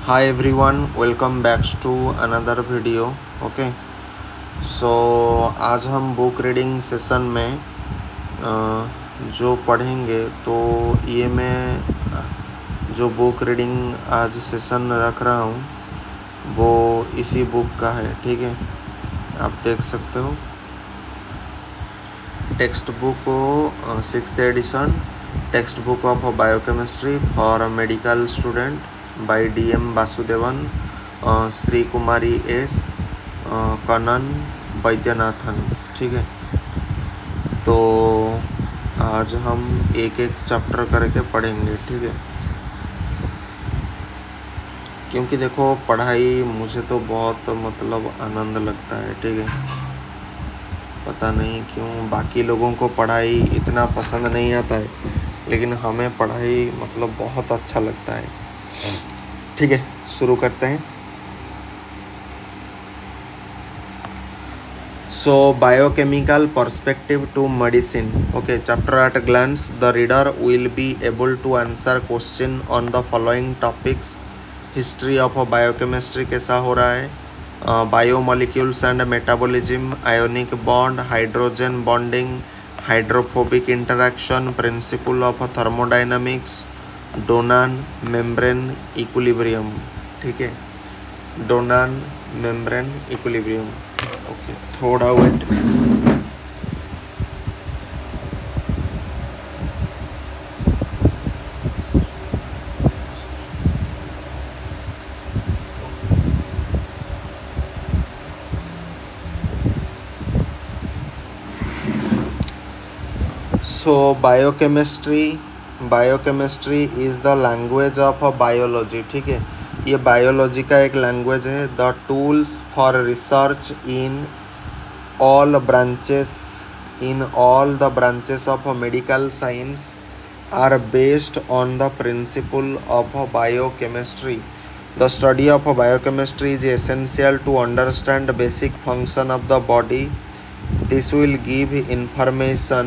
Hi everyone, welcome back to another video. Okay so आज हम book reading session में जो पढ़ेंगे तो ये मैं जो बुक रीडिंग आज सेशन रख रहा हूँ वो इसी बुक का है। ठीक है, आप देख सकते हो टेक्स्ट बुक को 6th edition text book of biochemistry for medical student by DM Vasudevan, Shri Kumari S, Kannan Vaidyanathan. ठीक है, तो आज हम एक एक चैप्टर करके पढ़ेंगे। ठीक है, क्योंकि देखो पढ़ाई मुझे तो बहुत आनंद लगता है। ठीक है, पता नहीं क्यों बाकी लोगों को पढ़ाई इतना पसंद नहीं आता है, लेकिन हमें पढ़ाई बहुत अच्छा लगता है। ठीक है, शुरू करते हैं। So biochemical perspective to medicine. Okay, chapter at a glance. The reader will be able to answer question on the following topics. History of biochemistry कैसा हो रहा है, biomolecules and metabolism, ionic bond, hydrogen bonding, hydrophobic interaction, principle of thermodynamics, Donnan membrane equilibrium. ठीक है, Donnan membrane equilibrium. Okay, थोड़ा wait. So biochemistry is the language of biology. ठीक है, ये बायोलॉजी का एक लैंग्वेज है। The tools for research in all the branches of medical science are based on the principle of biochemistry. The study of biochemistry is essential to understand basic function of the body. This will give information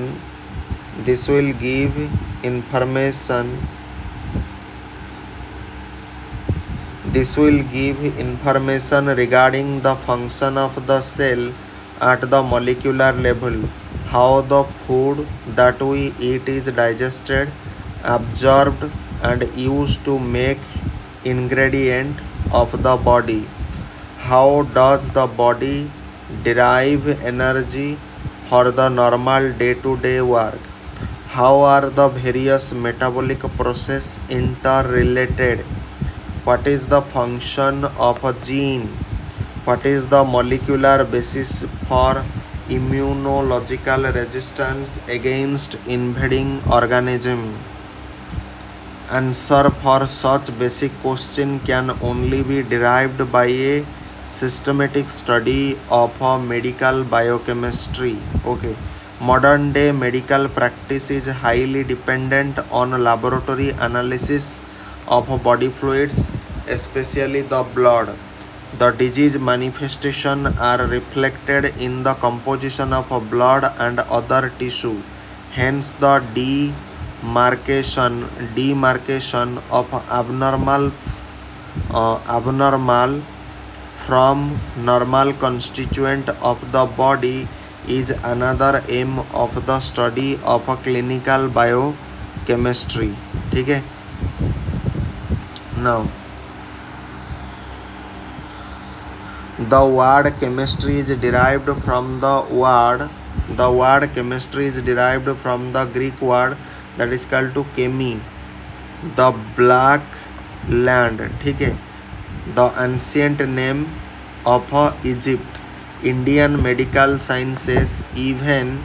regarding the function of the cell at the molecular level, how the food that we eat is digested, absorbed and used to make ingredient of the body, how does the body derive energy for the normal day-to-day work, how are the various metabolic process interrelated, what is the function of a gene, what is the molecular basis for immunological resistance against invading organism. Answer for such basic question can only be derived by a systematic study of medical biochemistry. Okay, modern day medical practice is highly dependent on laboratory analysis of body fluids, especially the blood. The disease manifestation are reflected in the composition of blood and other tissue. Hence, the demarcation of abnormal from normal constituent of the body is another aim of the study of clinical biochemistry. ठीक है, now the word chemistry is derived from the Greek word that is called to chemi, the black land. ठीक है, the ancient name of Egypt. Indian medical sciences even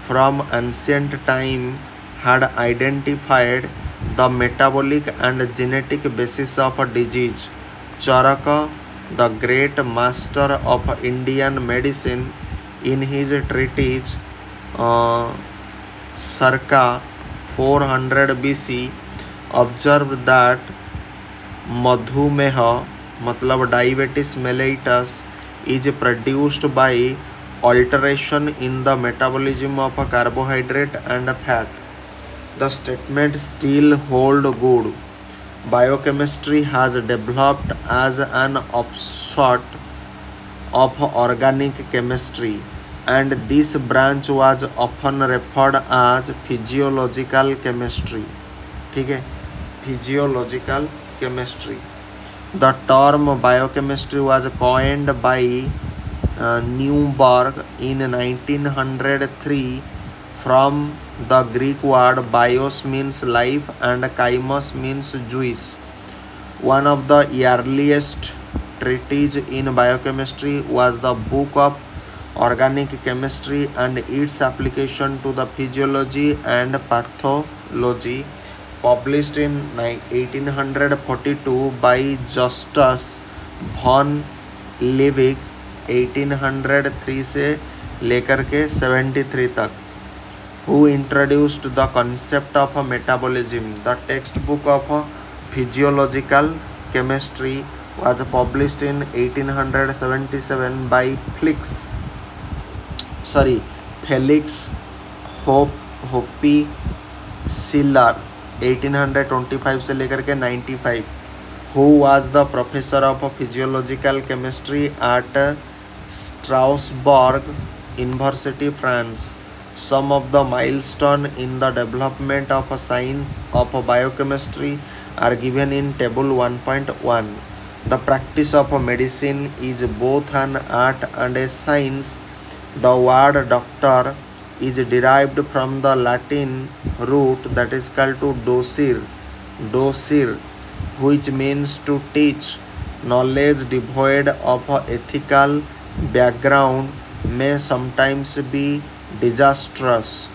from ancient time had identified the metabolic and genetic basis of a disease. Charaka, the great master of Indian medicine, in his treatise circa 400 BC, observed that madhumeha diabetes mellitus is produced by alteration in the metabolism of a carbohydrate and fat. The statement still hold good. Biochemistry has developed as an offshoot of organic chemistry, and this branch was often referred as physiological chemistry. ठीक है, physiological chemistry. The term biochemistry was coined by Newberg in 1903 from the Greek word bios means life and kainos means juice. One of the earliest treatises in biochemistry was the Book of Organic Chemistry and its application to the physiology and pathology, published in 1842 by Justus von Liebig 1803 से लेकर के 73 तक, who introduced the concept of metabolism. The textbook of physiological chemistry was published in 1877 by Felix Hoppe Schiller 1825 से लेकर के 95, who was the professor of physiological chemistry at Strasbourg University, France. Some of the milestones in the development of a science of biochemistry are given in table 1.1. The practice of medicine is both an art and a science. The word doctor is derived from the Latin root that is called to docere, which means to teach. Knowledge devoid of ethical background may sometimes be disastrous.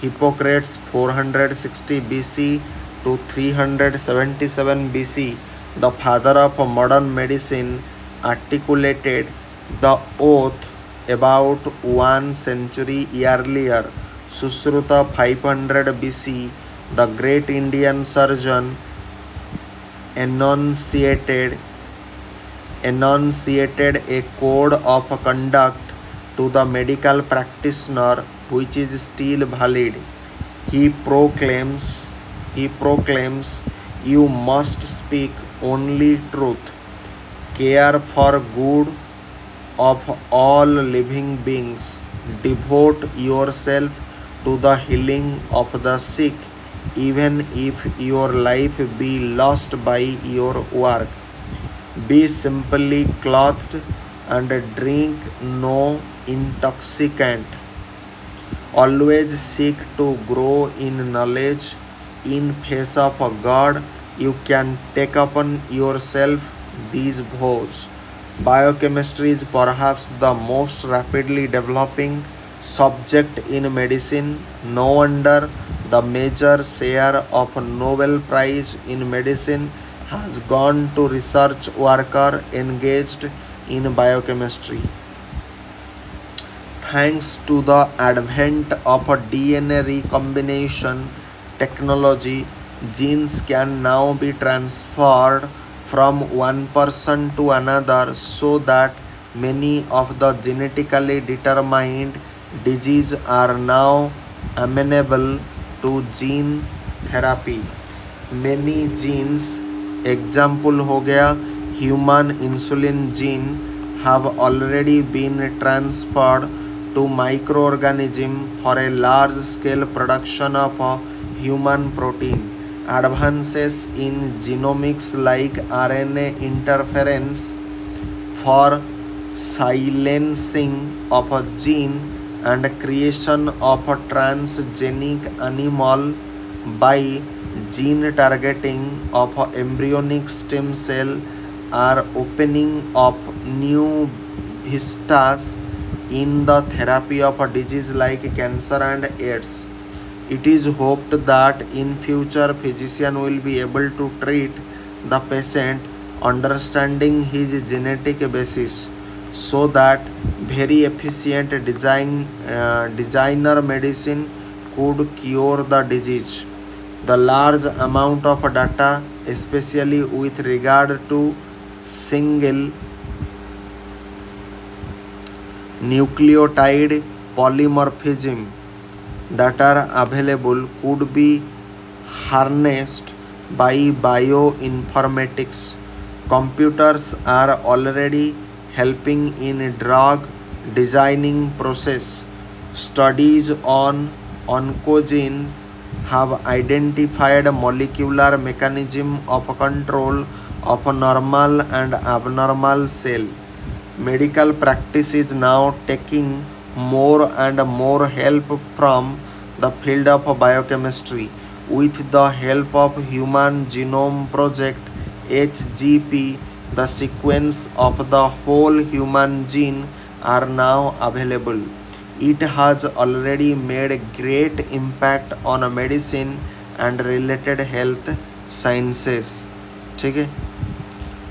Hippocrates 460 BC to 377 BC, the father of modern medicine, articulated the oath about 1 century earlier. Sushruta 500 BC, the great Indian surgeon, enunciated a code of conduct to the medical practitioner which is still valid. He proclaims, you must speak only truth, care for good of all living beings, devote yourself to the healing of the sick, even if your life be lost by your work. Be simply clothed and drink no intoxicant. Always seek to grow in knowledge. In face of God, you can take upon yourself these vows. Biochemistry is perhaps the most rapidly developing subject in medicine. No wonder the major share of Nobel Prize in medicine has gone to research workers engaged in biochemistry. Thanks to the advent of DNA recombination technology, genes can now be transferred from one person to another, so that many of the genetically determined diseases are now amenable to gene therapy. Many genes, example हो गया human insulin gene, have already been transferred to microorganism for a large scale production of human protein. Advances in genomics like RNA interference for silencing of a gene and creation of a transgenic animal by gene targeting of embryonic stem cell are opening up new vistas in the therapy of a disease like cancer and AIDS. It is hoped that in future physician will be able to treat the patient understanding his genetic basis, so that very efficient designer medicine could cure the disease. The large amount of data, especially with regard to single nucleotide polymorphism that are available, could be harnessed by bioinformatics. Computers are already helping in drug designing process. Studies on oncogenes have identified molecular mechanism of control of normal and abnormal cell. Medical practice is now taking more and more help from the field of biochemistry. With the help of Human Genome Project (HGP), the sequence of the whole human gene are now available. It has already made a great impact on medicine and related health sciences. ठीक है.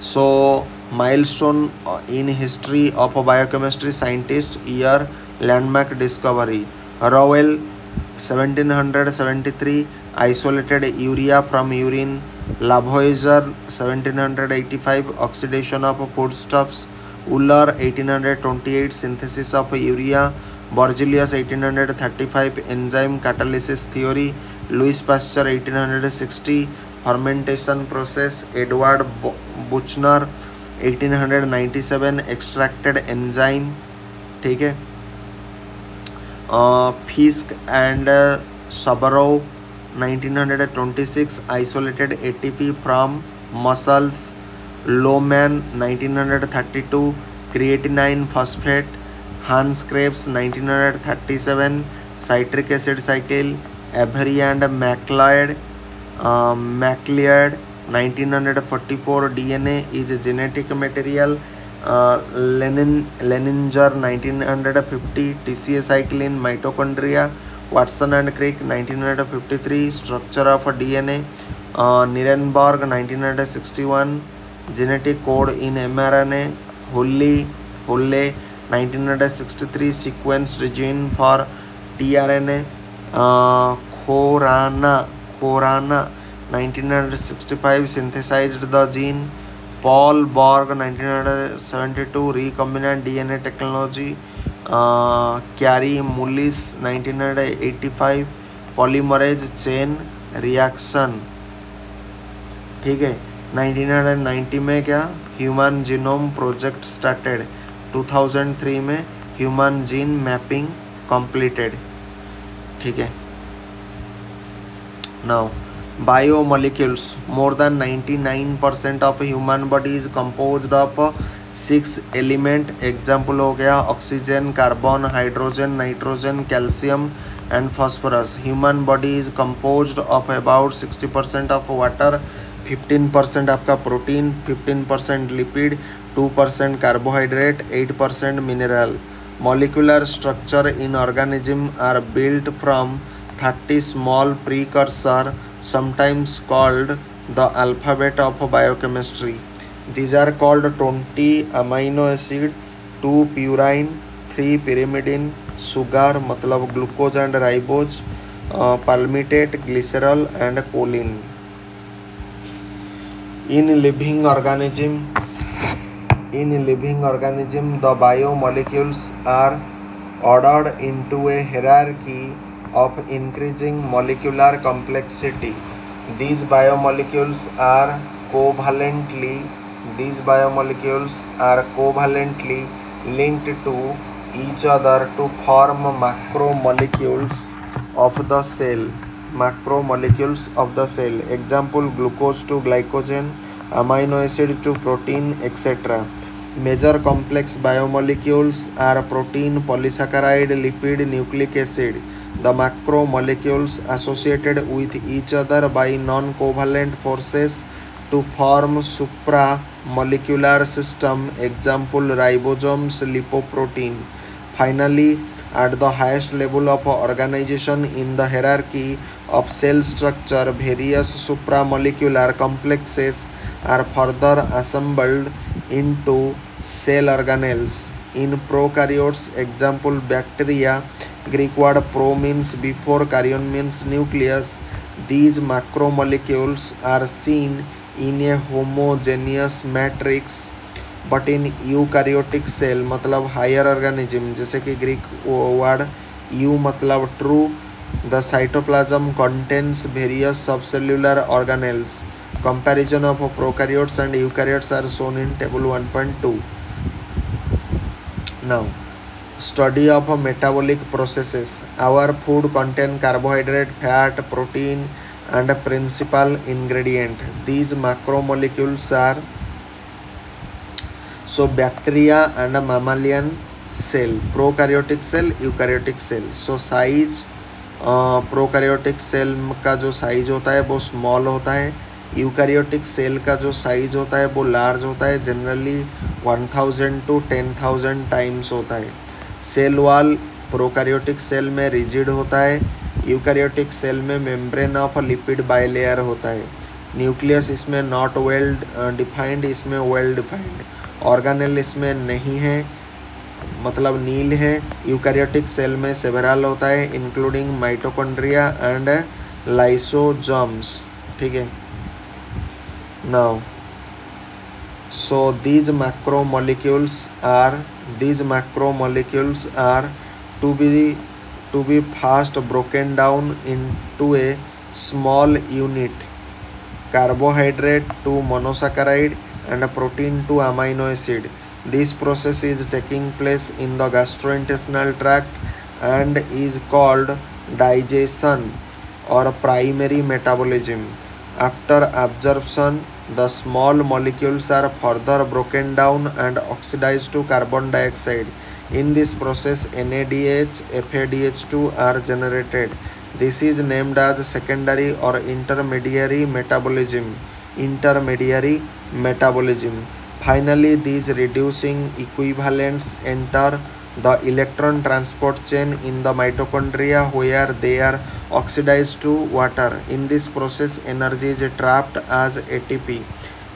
So milestone in history of biochemistry scientist year landmark discovery. Rowell 1773 isolated urea from urine. Lavoisier 1785 oxidation of foodstuffs. Euler 1828 synthesis of urea. Berzelius 1835 enzyme catalysis theory. Louis Pasteur 1860 fermentation process. Edward Buchner 1897 extracted enzyme. ठीक है. Fisk and Sabarov 1926 isolated ATP from mussels. Lohmann 1932 creatinine phosphate. Hans Krebs 1937 citric acid cycle. Avery and MacLeod 1944 DNA is a genetic material. Leninger 1950 TCA cycle in mitochondria. Watson and Crick 1953 structure of DNA. Nirenberg 1961 genetic code in mRNA. Hulle 1963 sequenced gene for tRNA. Khorana 1965 synthesized the gene. Paul Borg 1972 recombinant DNA technology. Carey Mullis 1985 polymerase chain reaction. ठीक है. 1990 में क्या human genome project started. 2003 में human gene mapping completed. ठीक है. Now biomolecules. More than 99% of human body is composed of 6 element. Example हो गया oxygen, carbon, hydrogen, nitrogen, calcium and phosphorus. Human body is composed of about 60% of water, 15% आपका protein, 15% lipid, 2% carbohydrate, 8% mineral. Molecular structure in organism are built from 30 small precursor, sometimes called the alphabet of biochemistry. These are called 20 amino acid, 2 purine, 3 pyrimidine, sugar मतलब glucose and ribose, palmitate, glycerol and choline. In living organism, the biomolecules are ordered into a hierarchy of increasing molecular complexity. These biomolecules are covalently linked to each other to form macromolecules of the cell. Example glucose to glycogen, amino acid to protein, etc. Major complex biomolecules are protein, polysaccharide, lipid, nucleic acid. The macromolecules associated with each other by non-covalent forces to form supramolecular system. Example ribosomes, lipoprotein. Finally, at the highest level of organization in the hierarchy of cell structure, various supramolecular complexes are further assembled into cell organelles. In prokaryotes, example bacteria, Greek word pro means before, karyon means nucleus. These macromolecules are seen in a homogeneous matrix. But in eukaryotic cell मतलब higher organism, जैसे कि Greek word you मतलब true, The cytoplasm contains various subcellular organelles. Comparison of prokaryotes and eukaryotes are shown in table 1.2. Now, study of metabolic processes. Our food contain carbohydrate, fat, protein, and principal ingredient. These macromolecules are so bacteria and mammalian cell, prokaryotic cell, eukaryotic cell. So size prokaryotic cell का जो size होता है वो small होता है, eukaryotic cell का जो size होता है वो लार्ज होता है, जनरली 1000 to 10,000 टाइम्स होता है. सेल वॉल प्रोकैरियोटिक सेल में रिजिड होता है, यूकैरियोटिक सेल में मेम्ब्रेन ऑफ लिपिड बाइलेयर होता है. न्यूक्लियस इसमें नॉट वेल डिफाइंड, इसमें वेल डिफाइंड. ऑर्गेनेल इसमें नहीं है, मतलब नील है. यूकैरियोटिक सेल में सेवरल होता है इंक्लूडिंग माइटोकॉन्ड्रिया एंड लाइसोजोम्स. ठीक है. Now so these macromolecules are to be fast broken down into a small unit, carbohydrate to monosaccharide and protein to amino acid. This process is taking place in the gastrointestinal tract and is called digestion or primary metabolism. After absorption, the small molecules are further broken down and oxidized to carbon dioxide. In this process, NADH, FADH2 are generated. This is named as secondary or intermediary metabolism. Finally, these reducing equivalents enter the electron transport chain in the mitochondria where they are oxidized to water. In this process, energy is trapped as ATP.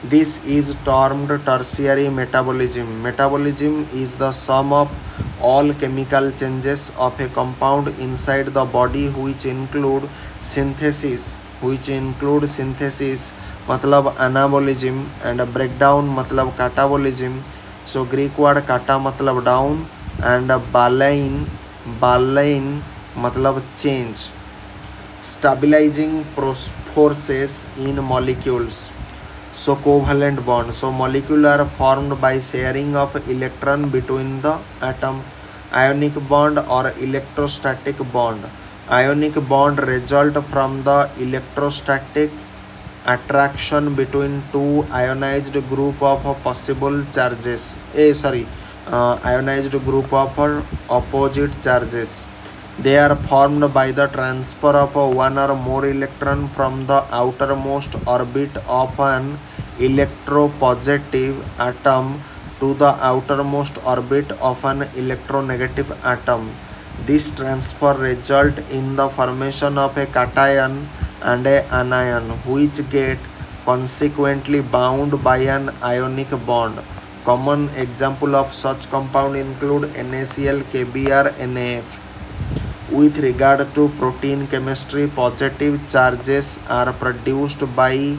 This is termed tertiary metabolism. Metabolism is the sum of all chemical changes of a compound inside the body which include synthesis मतलब anabolism and breakdown मतलब catabolism. So Greek word kata मतलब down and balein मतलब change. Stabilizing forces in molecules. So covalent bond. So molecule are formed by sharing of electron between the atom. Ionic bond or electrostatic bond. Ionic bond result from the electrostatic attraction between two ionized group of possible charges. Ionized group of opposite charges. They are formed by the transfer of one or more electron from the outermost orbit of an electropositive atom to the outermost orbit of an electronegative atom. This transfer result in the formation of a cation and a anion which get consequently bound by an ionic bond. Common example of such compound include NaCl, KBr, NaF. With regard to protein chemistry, positive charges are produced by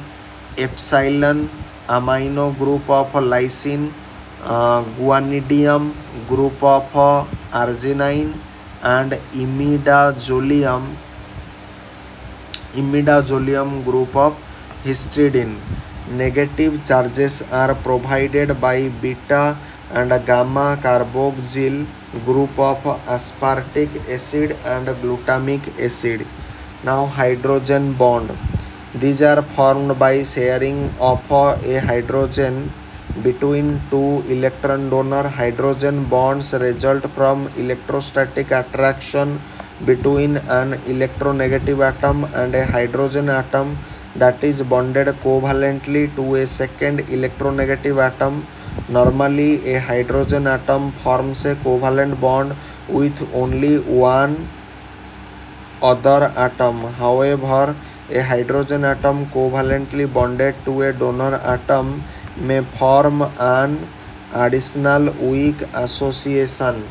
epsilon amino group of lysine, guanidium group of arginine, and imidazolium group of histidine. Negative charges are provided by beta and gamma carboxyl group of aspartic acid and glutamic acid. Now hydrogen bond. These are formed by sharing of a hydrogen between two electron donor. Hydrogen bonds result from electrostatic attraction between an electronegative atom and a hydrogen atom that is bonded covalently to a second electronegative atom. Normally, a hydrogen atom forms a covalent bond with only one other atom. However, a hydrogen atom covalently bonded to a donor atom may form an additional weak association,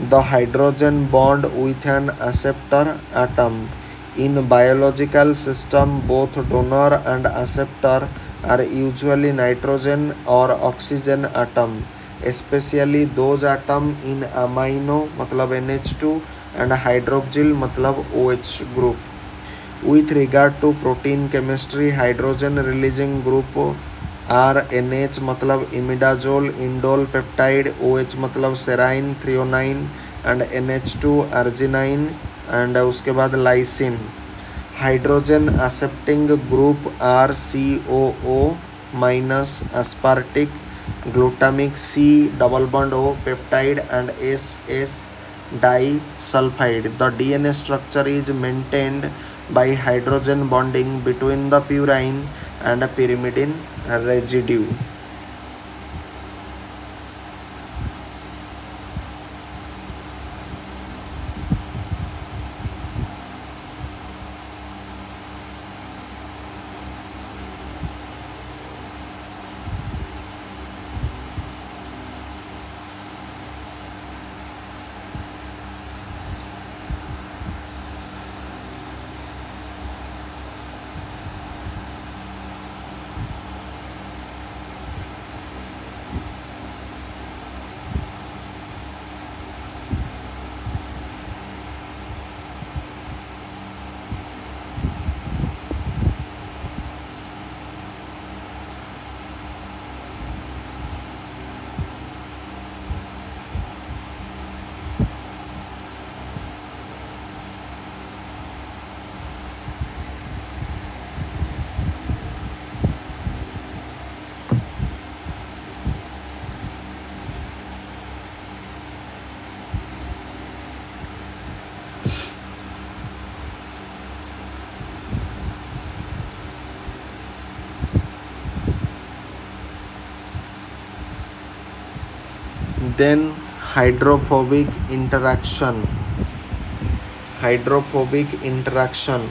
the hydrogen bond with an acceptor atom. In biological system, both donor and acceptor are usually nitrogen or oxygen atom, especially those atom in amino मतलब NH2 and hydroxyl मतलब OH group. With regard to protein chemistry, hydrogen releasing group are NH मतलब imidazole indole peptide, OH मतलब serine threonine and NH2 arginine and उसके बाद lysine. Hydrogen accepting group are COO minus aspartic, glutamic C double bond O peptide and SS disulfide. The DNA structure is maintained by hydrogen bonding between the purine and pyrimidine residue. Then hydrophobic interaction. Hydrophobic interaction.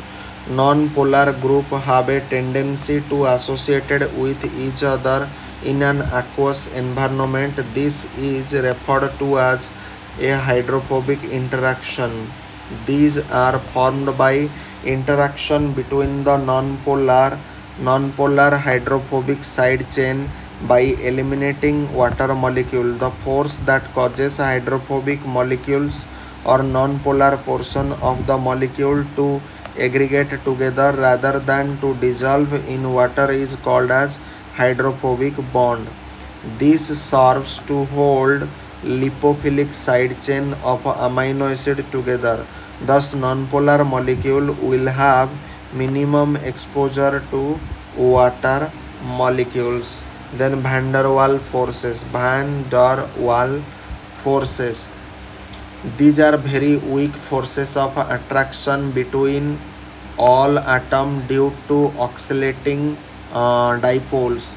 Non-polar group have a tendency to associated with each other in an aqueous environment. This is referred to as a hydrophobic interaction. These are formed by interaction between the non-polar hydrophobic side chain by eliminating water molecule. The force that causes hydrophobic molecules or non-polar portion of the molecule to aggregate together rather than to dissolve in water is called as hydrophobic bond. This serves to hold lipophilic side chain of amino acid together. Thus, nonpolar molecule will have minimum exposure to water molecules. Then Van der Waal forces. Van der Waal forces. These are very weak forces of attraction between all atoms due to oscillating dipoles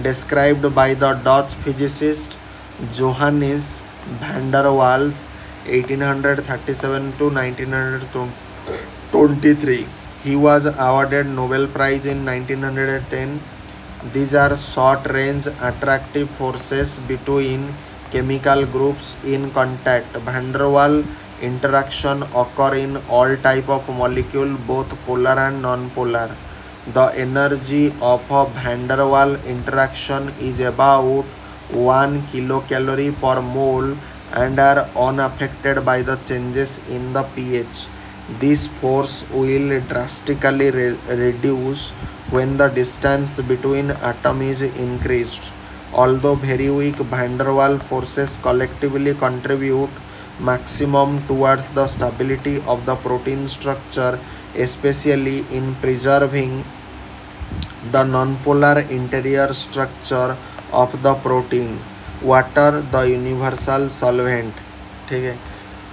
described by the Dutch physicist Johannes van der Waals 1837 to 1923. He was awarded Nobel Prize in 1910. These are short-range attractive forces between chemical groups in contact. Van der Waal interaction occur in all type of molecule, both polar and non-polar. The energy of a Van der Waal interaction is about 1 kilocalorie per mole and are unaffected by the changes in the pH. This force will drastically reduce when the distance between atoms is increased. Although very weak, Van der Waal forces collectively contribute maximum towards the stability of the protein structure, especially in preserving the nonpolar interior structure of the protein. Water the universal solvent. ठीक है,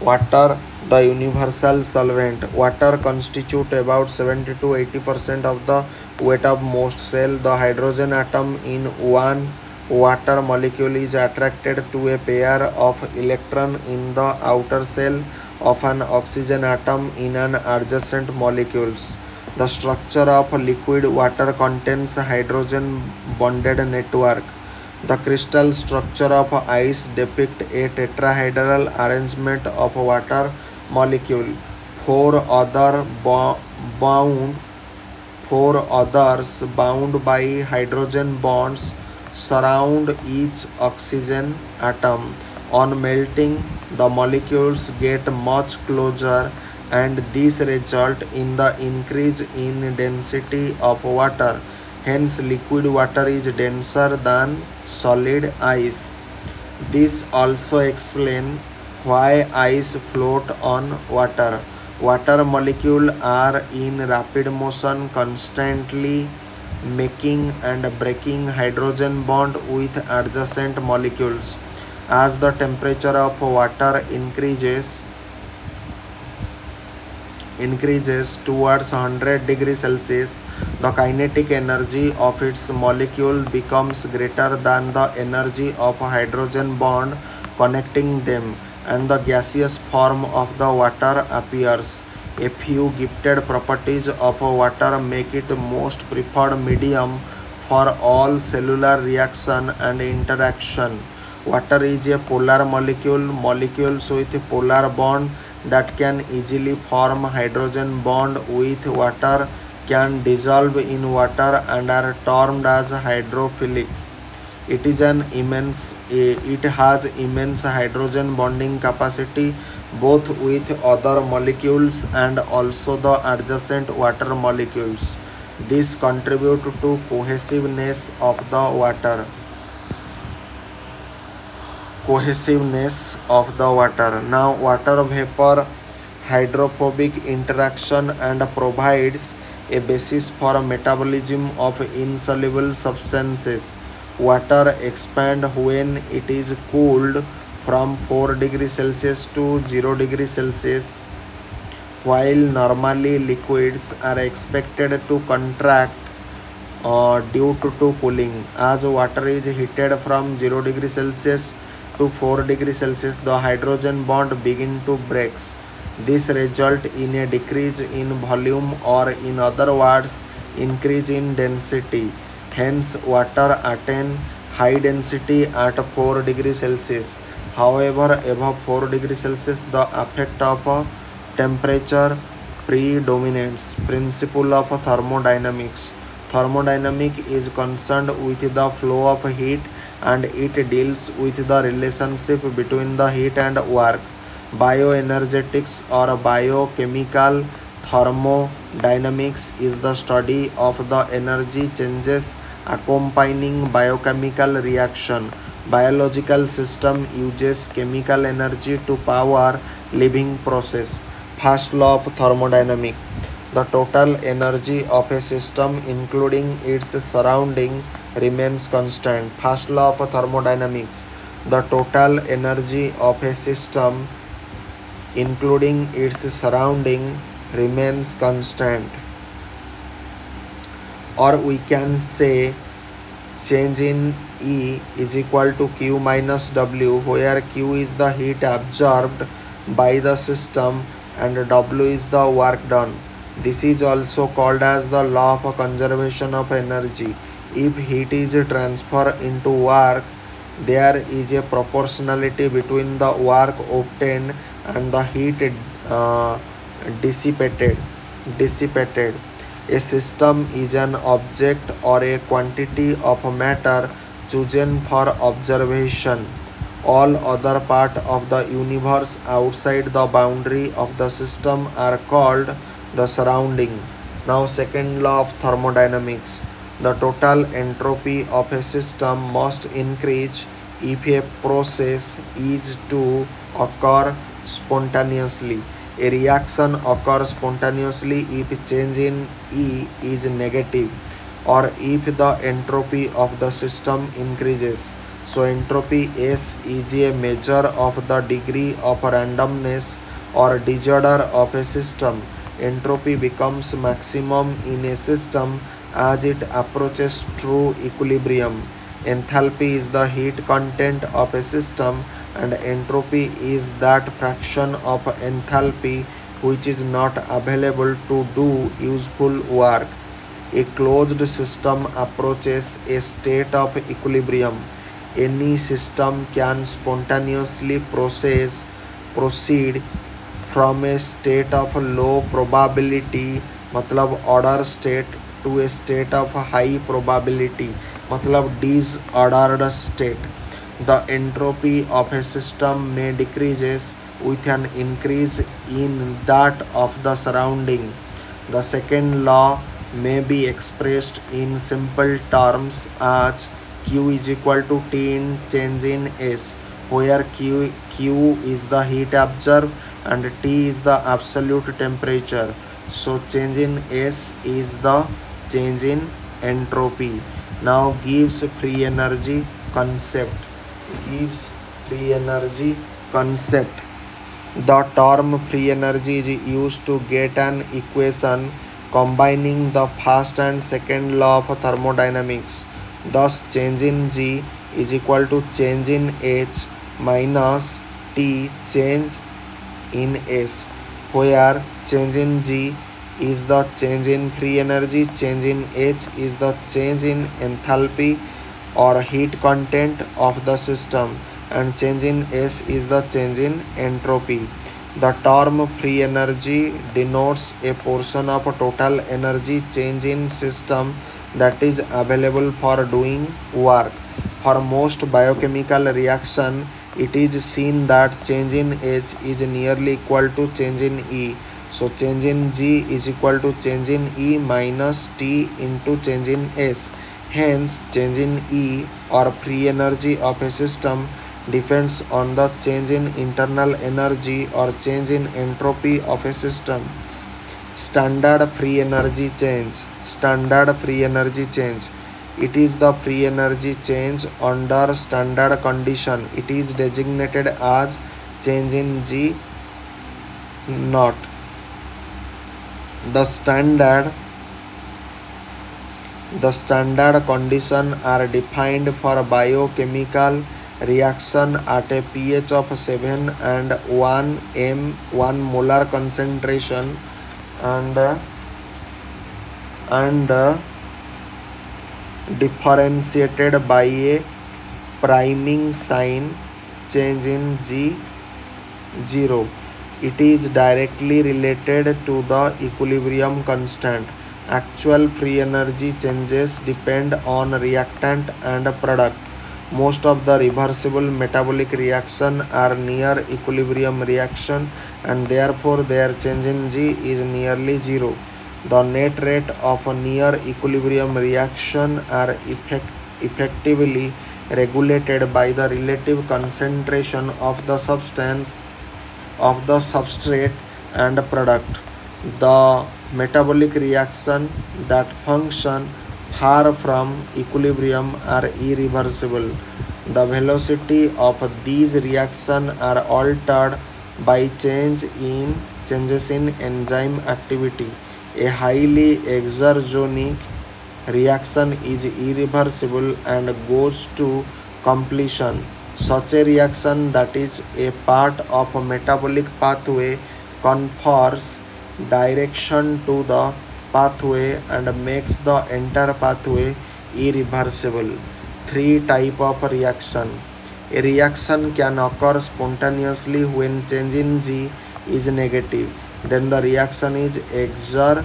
water the universal solvent. Water constitute about 70 to 80% of the weight of most cell. The hydrogen atom in one water molecule is attracted to a pair of electron in the outer shell of an oxygen atom in an adjacent molecules. The structure of liquid water contains hydrogen bonded network. The crystal structure of ice depicts a tetrahedral arrangement of water molecule. Four others bound by hydrogen bonds surround each oxygen atom. On melting, the molecules get much closer, and this result in the increase in density of water. Hence, liquid water is denser than solid ice. This also explains why ice float on water. Water molecules are in rapid motion, constantly making and breaking hydrogen bond with adjacent molecules. As the temperature of water increases towards 100 degrees Celsius, the kinetic energy of its molecule becomes greater than the energy of hydrogen bond connecting them, and the gaseous form of the water appears. A few gifted properties of water make it most preferred medium for all cellular reaction and interaction. Water is a polar molecule. Molecules with polar bond that can easily form hydrogen bond with water can dissolve in water and are termed as hydrophilic. It has immense hydrogen bonding capacity both with other molecules and also the adjacent water molecules. This contribute to cohesiveness of the water. Now, water vapor hydrophobic interaction and provides a basis for metabolism of insoluble substances. Water expands when it is cooled from 4 degrees Celsius to 0 degrees Celsius, while normally liquids are expected to contract due to cooling. As water is heated from 0 degrees Celsius to 4 degrees Celsius, the hydrogen bond begin to break. This result in a decrease in volume, or in other words, increase in density. Hence, water attain high density at 4 degrees Celsius. However, above 4 degrees Celsius, the effect of temperature predominates. Principle of thermodynamics. Thermodynamics is concerned with the flow of heat, and it deals with the relationship between the heat and work. Bioenergetics or biochemical thermodynamics is the study of the energy changes accompanying biochemical reaction. Biological system uses chemical energy to power living process. First law of thermodynamics. The total energy of a system, including its surrounding, remains constant. First law of thermodynamics. The total energy of a system, including its surrounding, remains constant. Or we can say change in E is equal to Q minus W, where Q is the heat absorbed by the system and W is the work done. This is also called as the law of conservation of energy. If heat is transferred into work, there is a proportionality between the work obtained and the heat dissipated. A system is an object or a quantity of matter chosen for observation. All other parts of the universe outside the boundary of the system are called the surrounding. Now, second law of thermodynamics. The total entropy of a system must increase if a process is to occur spontaneously. A reaction occurs spontaneously if change in E is negative, or if the entropy of the system increases. So, entropy S is a measure of the degree of randomness or disorder of a system. Entropy becomes maximum in a system as it approaches true equilibrium. Enthalpy is the heat content of a system, and entropy is that fraction of enthalpy which is not available to do useful work. A closed system approaches a state of equilibrium. Any system can spontaneously proceed from a state of low probability, मतलब order state, to a state of high probability, मतलब disordered state. The entropy of a system may decreases with an increase in that of the surrounding. The second law may be expressed in simple terms as Q is equal to T in change in S, where Q is the heat absorbed and T is the absolute temperature. So change in S is the change in entropy. Now gives free energy concept. Gives free energy concept. The term free energy is used to get an equation combining the first and second law of thermodynamics. Thus, change in G is equal to change in H minus T change in S, where change in G is the change in free energy, change in H is the change in enthalpy or heat content of the system, and change in S is the change in entropy. The term free energy denotes a portion of total energy change in system that is available for doing work. For most biochemical reaction, it is seen that change in H is nearly equal to change in E. So change in G is equal to change in E minus T into change in S. Hence, change in E or free energy of a system depends on the change in internal energy or change in entropy of a system. Standard free energy change. Standard free energy change. It is the free energy change under standard condition. It is designated as change in G naught. The standard conditions are defined for biochemical reaction at a pH of 7 and 1 m 1 molar concentration and differentiated by a priming sign change in G 0. It is directly related to the equilibrium constant. Actual free energy changes depend on reactant and product. Most of the reversible metabolic reactions are near equilibrium reaction and therefore their change in G is nearly zero. The net rate of a near equilibrium reaction are effectively regulated by the relative concentration of the substance of the substrate and product. The metabolic reaction that function far from equilibrium are irreversible. The velocity of these reactions are altered by changes in enzyme activity. A highly exergonic reaction is irreversible and goes to completion. Such a reaction that is a part of a metabolic pathway confers direction to the pathway and makes the entire pathway irreversible. Three type of reaction. A reaction can occur spontaneously when change in G is negative. Then the reaction is exergonic.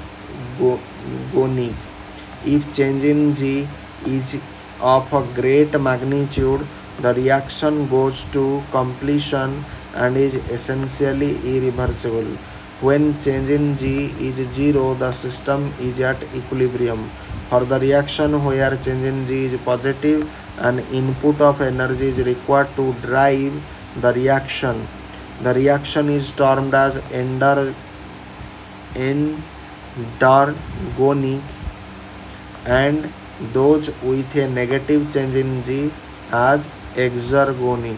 If change in G is of a great magnitude, the reaction goes to completion and is essentially irreversible. When change in G is zero, the system is at equilibrium. For the reaction where change in G is positive, an input of energy is required to drive the reaction. The reaction is termed as endergonic and those with a negative change in G as exergonic.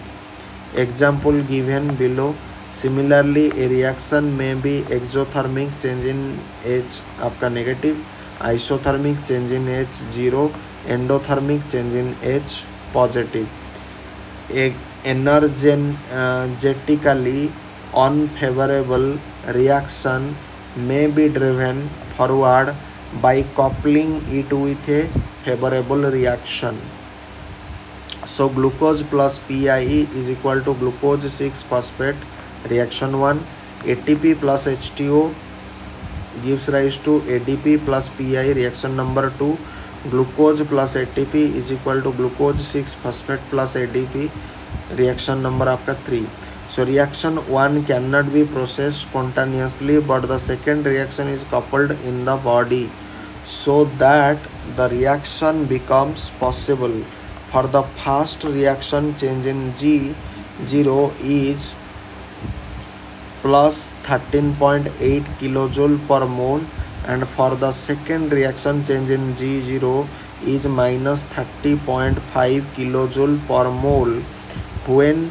Example given below. Similarly, a reaction may be exothermic change in H आपका negative, isothermic change in H 0, endothermic change in H positive. A energetically unfavorable reaction may be driven forward by coupling it with a favorable reaction. So glucose plus PIE is equal to glucose 6-phosphate reaction 1. ATP plus H2O gives rise to ADP plus PI reaction number 2. Glucose plus ATP is equal to glucose 6 phosphate plus ADP, reaction number आपका 3. So reaction 1 cannot be processed spontaneously, but the second reaction is coupled in the body so that the reaction becomes possible. For the first reaction, change in G0 is plus 13.8 kilojoule per mole, and for the second reaction, change in G0 is minus 30.5 kilojoule per mole. When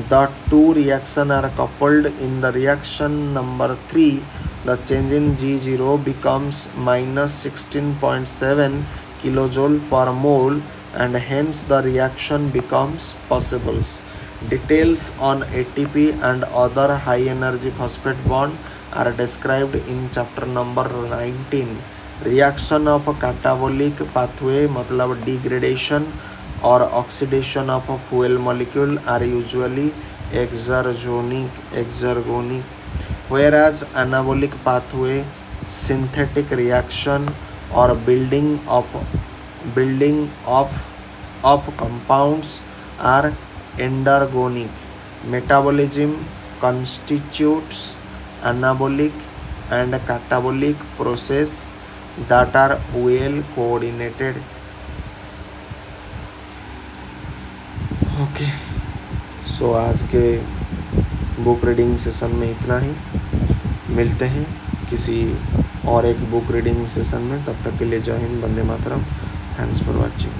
the two reactions are coupled in the reaction number 3, the change in G0 becomes minus 16.7 kilojoule per mole, and hence the reaction becomes possible. Details on ATP and other high energy phosphate bond are described in chapter number 19. Reaction of catabolic pathway मतलब degradation or oxidation of a fuel molecule are usually exergonic, whereas anabolic pathway, synthetic reaction or building of compounds are endergonic. Metabolism constitutes anabolic and catabolic process that are well coordinated. Okay so आज के book reading session में इतना ही. मिलते हैं किसी और एक book reading session में. तब तक के लिए जय हिंद, वंदे मातरम. Thanks for watching.